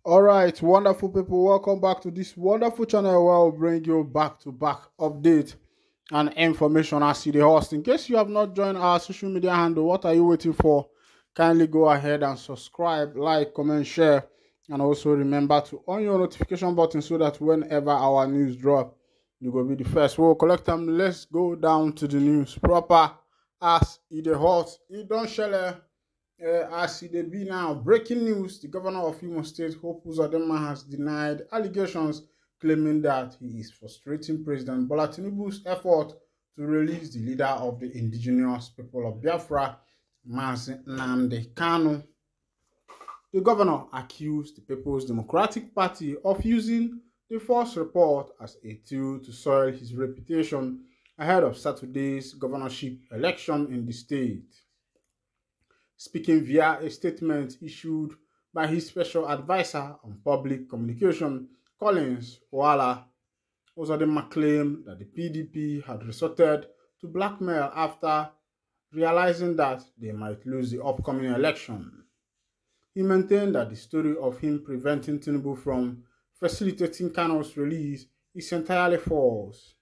All right, wonderful people, welcome back to this wonderful channel where I'll bring you back-to-back update and information as you the host. In case you have not joined our social media handle, what are you waiting for? Kindly go ahead and subscribe, like, comment, share, and also remember to on your notification button so that whenever our news drop, you will be the first. We'll collect them. Let's go down to the news proper as it the host. It don't share. As it be now, breaking news, the governor of Imo State, Hope Uzodinma, has denied allegations claiming that he is frustrating President Bola Tinubu's effort to release the leader of the indigenous people of Biafra, mazi Nnamdi Kanu. The governor accused the People's Democratic Party of using the false report as a tool to soil his reputation ahead of Saturday's governorship election in the state. Speaking via a statement issued by his special advisor on public communication, Collins Wala, Uzodinma claimed that the PDP had resorted to blackmail after realizing that they might lose the upcoming election. He maintained that the story of him preventing Tinubu from facilitating Kanu's release is entirely false.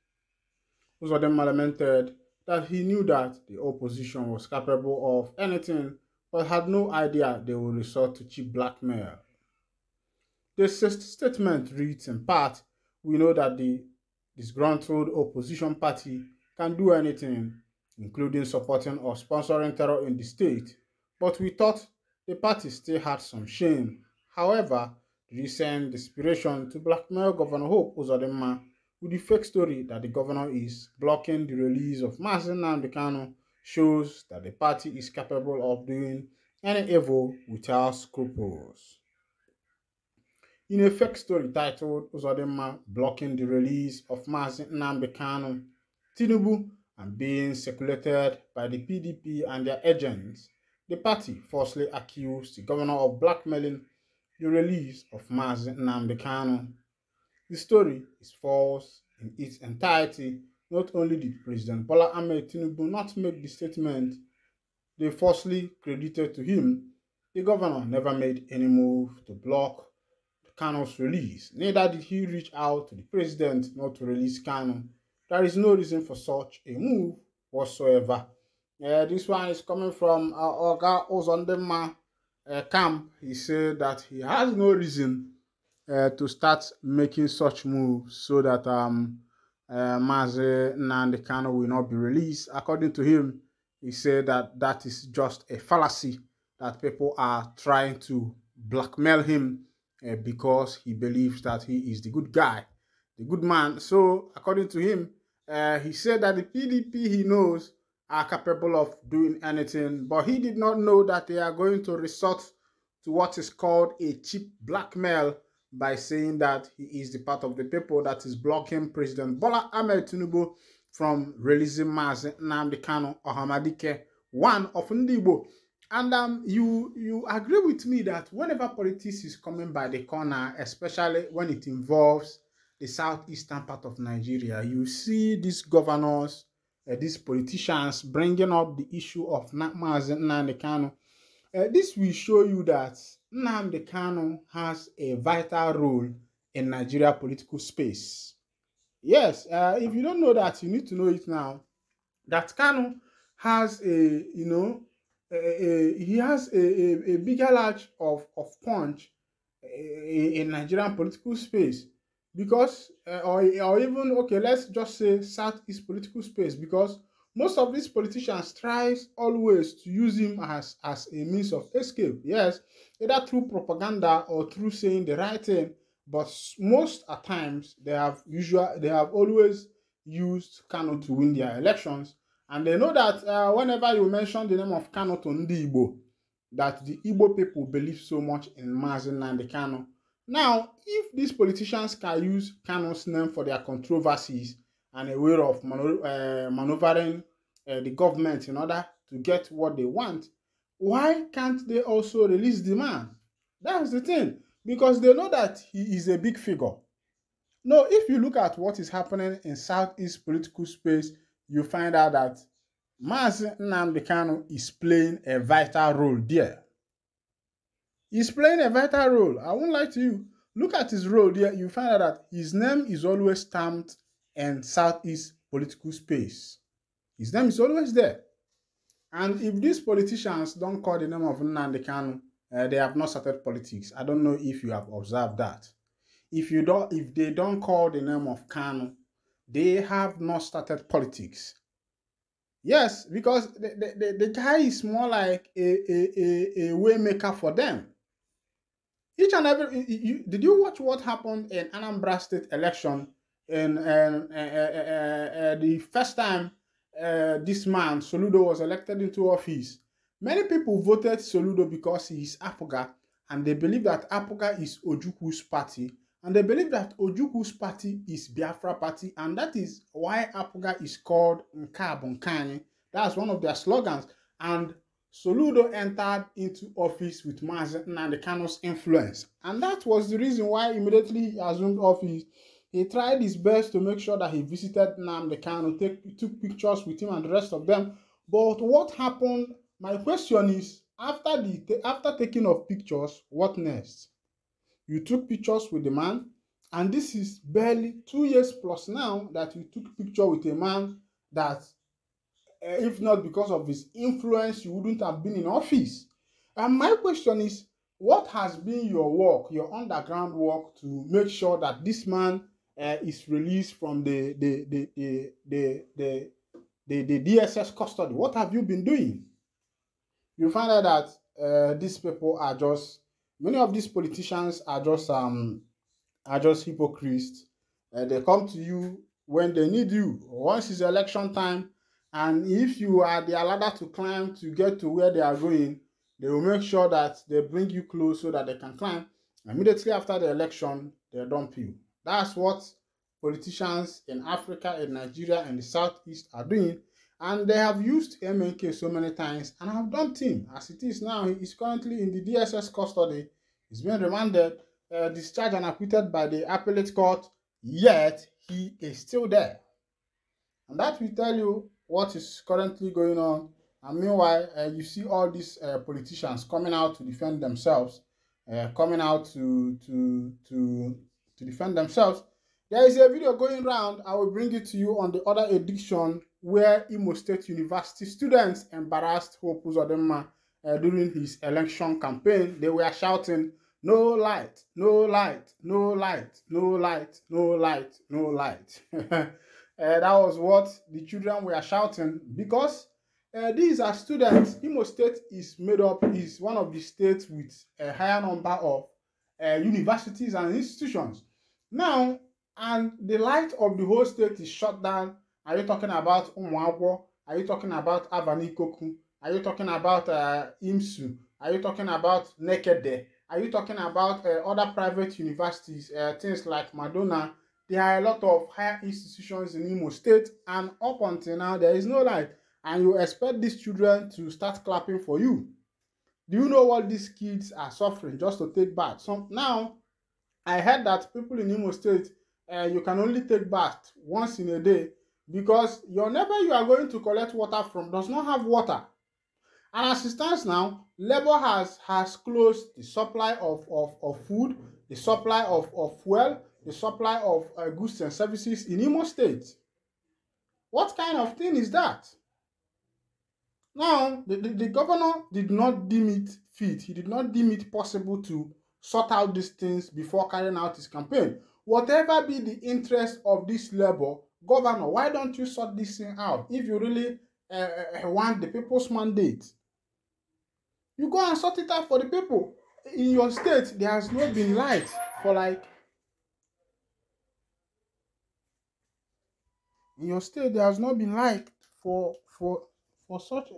Uzodinma lamented that he knew that the opposition was capable of anything but had no idea they would resort to cheap blackmail. The statement reads in part, "We know that the disgruntled opposition party can do anything, including supporting or sponsoring terror in the state, but we thought the party still had some shame. However, the recent desperation to blackmail Governor Hope Uzodinma with the fake story that the governor is blocking the release of mazi Nnamdi Kanu shows that the party is capable of doing any evil without scruples." In a fake story titled Uzodinma blocking the release of mazi Nnamdi Kanu, Tinubu, and being circulated by the PDP and their agents, the party falsely accused the governor of blackmailing the release of mazi Nnamdi Kanu. The story is false in its entirety. Not only did President Bola Ahmed Tinubu not make the statement they falsely credited to him, the governor never made any move to block Kanu's release. Neither did he reach out to the president not to release Kanu. There is no reason for such a move whatsoever. This one is coming from Oga Uzodinma camp. He said that he has no reason to start making such moves so that mazi Nnamdi Kanu will not be released. According to him, he said that that is just a fallacy, that people are trying to blackmail him because he believes that he is the good guy, the good man. So, according to him, he said that the PDP he knows are capable of doing anything, but he did not know that they are going to resort to what is called a cheap blackmail by saying that he is the part of the people that is blocking President Bola Ahmed Tinubu from releasing mazi Nnamdi Kanu Ohamadike, one of Ndibo. And you agree with me that whenever politics is coming by the corner, especially when it involves the southeastern part of Nigeria, you see these governors, these politicians bringing up the issue of mazi Nnamdi Kanu. This will show you that Nnamdi Kanu has a vital role in Nigeria political space. Yes, if you don't know that, you need to know it now. That Kanu has he has a bigger large of punch in Nigerian political space because, or even, okay, let's just say Southeast political space, because most of these politicians tries always to use him as a means of escape. Yes, either through propaganda or through saying the right thing, but most at times they have always used Kanu to win their elections. And they know that whenever you mention the name of Kanu to Ndi Igbo, that the Igbo people believe so much in mazi Nnamdi Kanu. Now, if these politicians can use Kanu's name for their controversies and a way of maneuvering the government in order to get what they want, why can't they also release the man? That's the thing. Because they know that he is a big figure. No, if you look at what is happening in Southeast political space, you find out that mazi Nnamdi Kanu is playing a vital role there. He's playing a vital role. I won't lie to you. Look at his role there. You find out that his name is always stamped in Southeast political space. His name is always there. And if these politicians don't call the name of Nnamdi Kanu, they have not started politics. I don't know if you have observed that. If they don't call the name of Kanu, they have not started politics. Yes, because the guy is more like a way maker for them. Each and every did you watch what happened in Anambra State election in the first time this man Soludo was elected into office? Many people voted Soludo because he is Apoga, and they believe that Apoga is Ojukwu's party, and they believe that Ojukwu's party is Biafra party, and that is why Apoga is called Nkabunkani. That's one of their slogans. And Soludo entered into office with mazi Nnamdi Kanu's influence. And that was the reason why immediately he assumed office, he tried his best to make sure that he visited Nnamdi Kanu, took pictures with him and the rest of them. But what happened, my question is, after taking of pictures, what next? You took pictures with the man, and this is barely 2 years plus now that you took picture with a man that if not because of his influence, you wouldn't have been in office. And my question is, what has been your work, your underground work, to make sure that this man is released from the DSS custody? What have you been doing? You find out that these people are just, many of these politicians are just hypocrites. They come to you when they need you. Once it's election time, and if you are the ladder to climb to get to where they are going, they will make sure that they bring you close so that they can climb. Immediately after the election, they dump you. That's what politicians in Africa, in Nigeria, and the Southeast are doing. And they have used MNK so many times and have dumped him. As it is now, he is currently in the DSS custody. He's been remanded, discharged and acquitted by the appellate court, yet he is still there. And that will tell you what is currently going on. And meanwhile, you see all these politicians coming out to defend themselves, coming out to defend themselves. There is a video going around. I will bring it to you on the other edition where Imo State University students embarrassed Hope Uzodinma during his election campaign. They were shouting, "No light, no light, no light, no light, no light, no light." That was what the children were shouting, because these are students. Imo State is one of the states with a higher number of universities and institutions. Now, and the light of the whole state is shut down. Are you talking about Umuagwo? Are you talking about Abanikoku? Are you talking about IMSU? Are you talking about Nekede? Are you talking about other private universities, things like Madonna? There are a lot of higher institutions in Imo State, and up until now, there is no light. And you expect these children to start clapping for you. Do you know what these kids are suffering just to take bath? So now, I heard that people in Imo State, you can only take bath once in a day because your neighbor you are going to collect water from does not have water. And as it stands now, Labour has closed the supply of food, the supply of fuel, the supply of goods and services in Imo State. What kind of thing is that? Now, the governor did not deem it fit. He did not deem it possible to sort out these things before carrying out his campaign. Whatever be the interest of this Labour, governor, why don't you sort this thing out? If you really want the people's mandate, you go and sort it out for the people. In your state, there has not been light for in your state, there has not been light for such